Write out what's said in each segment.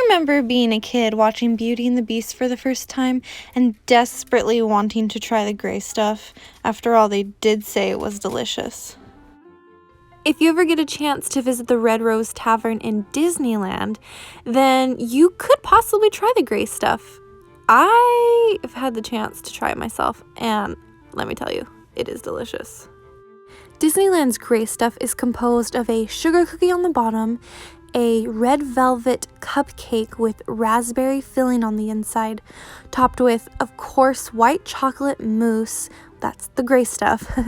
remember being a kid watching Beauty and the Beast for the first time and desperately wanting to try the gray stuff. After all, they did say it was delicious. If you ever get a chance to visit the Red Rose Tavern in Disneyland, then you could possibly try the gray stuff. I have had the chance to try it myself, and let me tell you, it is delicious. Disneyland's gray stuff is composed of a sugar cookie on the bottom, a red velvet cupcake with raspberry filling on the inside, topped with, of course, white chocolate mousse, that's the gray stuff,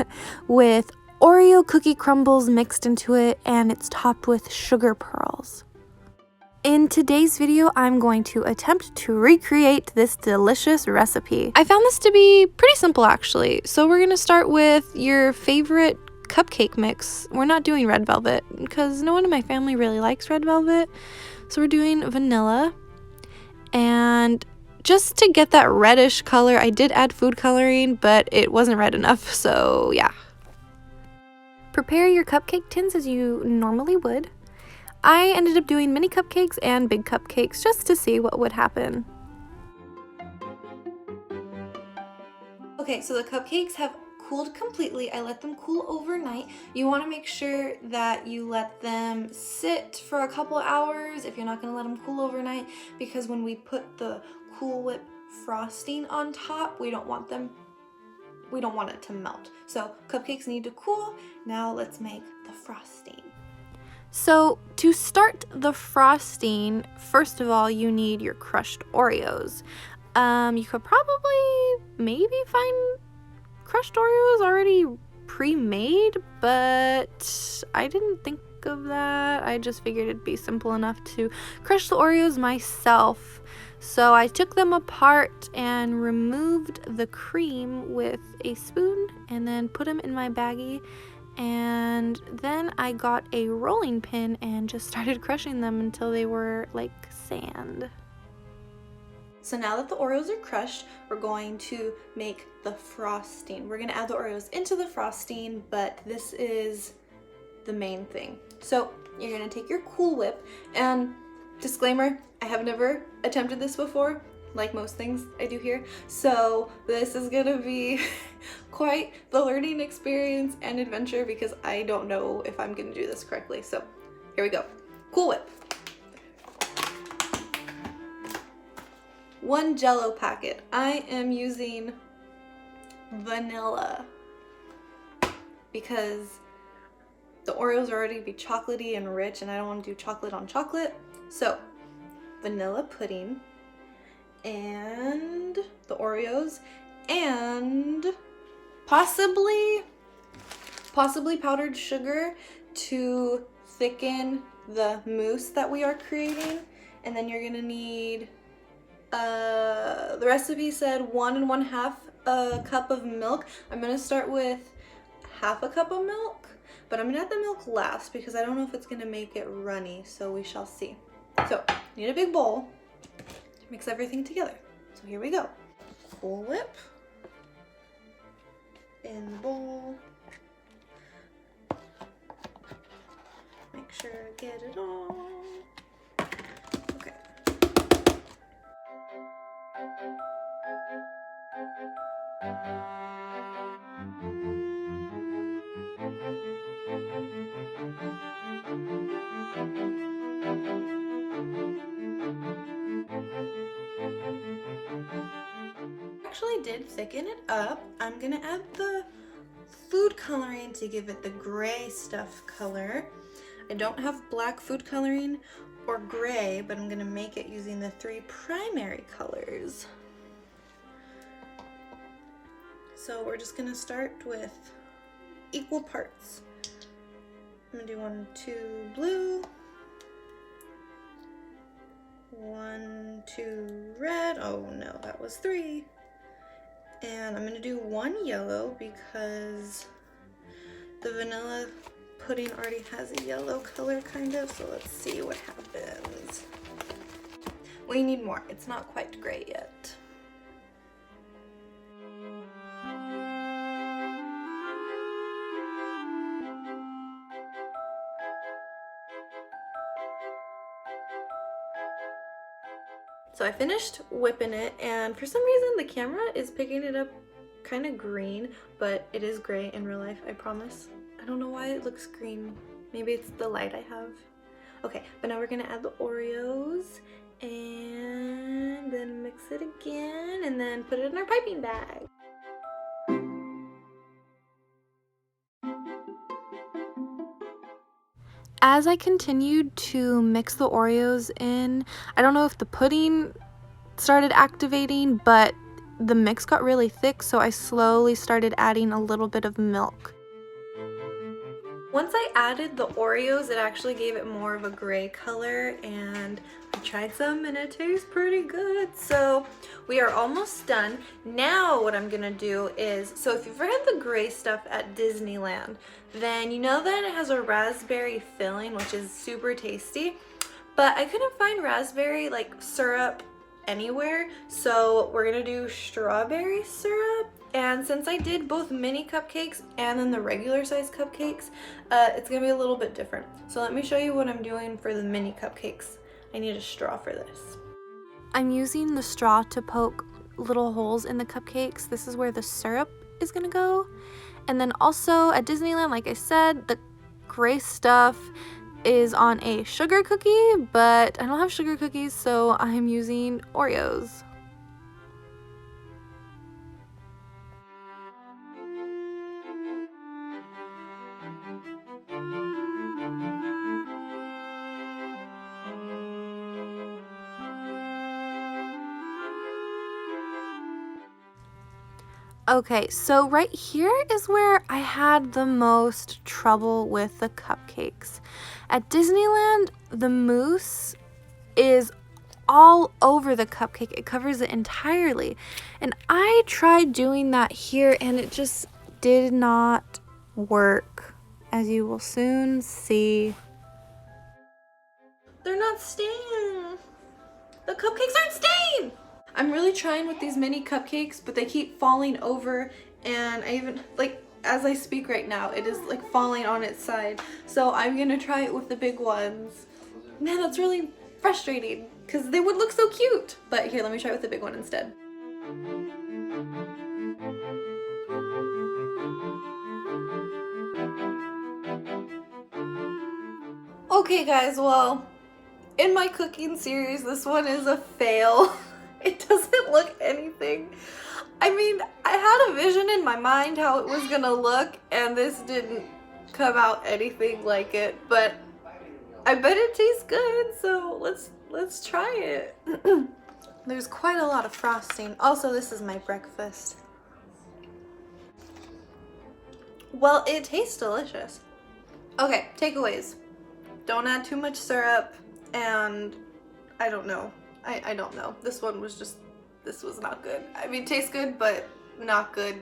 with Oreo cookie crumbles mixed into it, and it's topped with sugar pearls. In today's video, I'm going to attempt to recreate this delicious recipe. I found this to be pretty simple actually, so we're gonna start with your favorite cupcake mix. We're not doing red velvet because no one in my family really likes red velvet, so we're doing vanilla. And just to get that reddish color, I did add food coloring, but it wasn't red enough, so yeah. Prepare your cupcake tins as you normally would. I ended up doing mini cupcakes and big cupcakes just to see what would happen. Okay, so the cupcakes have cooled completely. I let them cool overnight. You want to make sure that you let them sit for a couple hours if you're not going to let them cool overnight, because when we put the Cool Whip frosting on top, we don't want it to melt. So cupcakes need to cool. Now let's make the frosting. So to start the frosting, first of all, you need your crushed Oreos. You could probably maybe find crushed Oreos already pre-made, but I didn't think of that. I just figured it'd be simple enough to crush the Oreos myself. So I took them apart and removed the cream with a spoon and then put them in my baggie. And then I got a rolling pin and just started crushing them until they were like sand. So now that the Oreos are crushed, we're going to make the frosting. We're gonna add the Oreos into the frosting, but this is the main thing. So you're gonna take your Cool Whip, and disclaimer, I have never attempted this before, like most things I do here, so this is gonna be quite the learning experience and adventure because I don't know if I'm gonna do this correctly. So here we go. Cool Whip. 1 Jell-O packet. I am using vanilla because the Oreos are already be chocolatey and rich and I don't want to do chocolate on chocolate. So vanilla pudding and the Oreos and possibly powdered sugar to thicken the mousse that we are creating. And then you're gonna need the recipe said 1 1/2 cup of milk. I'm gonna start with 1/2 cup of milk, but I'm gonna add the milk last because I don't know if it's gonna make it runny, so we shall see. So you need a big bowl to mix everything together. So here we go. Cool Whip in the bowl. Make sure I get it all. Okay. Actually did thicken it up. I'm gonna add the food coloring to give it the gray stuff color. I don't have black food coloring or gray, but I'm gonna make it using the 3 primary colors. So we're just gonna start with equal parts. I'm gonna do 1, 2 blue, 1, 2 red. Oh no, that was 3. And I'm gonna do 1 yellow because the vanilla pudding already has a yellow color kind of, so let's see what happens. We need more. It's not quite gray yet. So I finished whipping it, and for some reason the camera is picking it up kind of green, but it is gray in real life, I promise. I don't know why it looks green. Maybe it's the light I have. Okay, but now we're gonna add the Oreos and then mix it again and then put it in our piping bag. As I continued to mix the Oreos in, I don't know if the pudding started activating, but the mix got really thick, so I slowly started adding a little bit of milk. Once I added the Oreos, it actually gave it more of a gray color, and I tried some and it tastes pretty good. So we are almost done. Now what I'm gonna do is, so if you've ever had the gray stuff at Disneyland, then you know that it has a raspberry filling, which is super tasty, but I couldn't find raspberry like syrup anywhere, so we're gonna do strawberry syrup. And since I did both mini cupcakes and then the regular size cupcakes, it's gonna be a little bit different. So let me show you what I'm doing for the mini cupcakes. I need a straw for this. I'm using the straw to poke little holes in the cupcakes. This is where the syrup is gonna go. And then also at Disneyland, like I said, the gray stuff is on a sugar cookie, but I don't have sugar cookies, so I'm using Oreos. Okay, so right here is where I had the most trouble with the cupcakes. At Disneyland, the mousse is all over the cupcake. It covers it entirely. And I tried doing that here and it just did not work, as you will soon see. They're not staying. The cupcakes aren't staying. I'm really trying with these mini cupcakes, but they keep falling over, and I even, like, as I speak right now, it is like falling on its side. So I'm gonna try it with the big ones. Man, that's really frustrating because they would look so cute. But here, let me try with the big one instead. Okay guys, well, in my cooking series, this one is a fail. It doesn't look anything. I mean, I had a vision in my mind how it was gonna look, and this didn't come out anything like it, but I bet it tastes good, so let's try it. There's quite a lot of frosting. Also, this is my breakfast. Well, it tastes delicious. Okay, takeaways. Don't add too much syrup, and I don't know. I don't know. This one was just, this was not good. I mean, tastes good, but not good.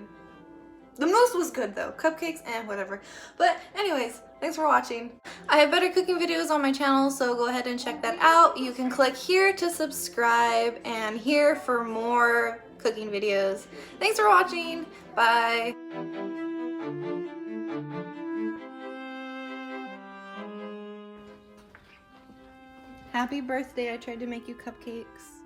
The mousse was good though. Cupcakes and whatever. But anyways, thanks for watching. I have better cooking videos on my channel, so go ahead and check that out. You can click here to subscribe and here for more cooking videos. Thanks for watching. Bye. Happy birthday. I tried to make you cupcakes.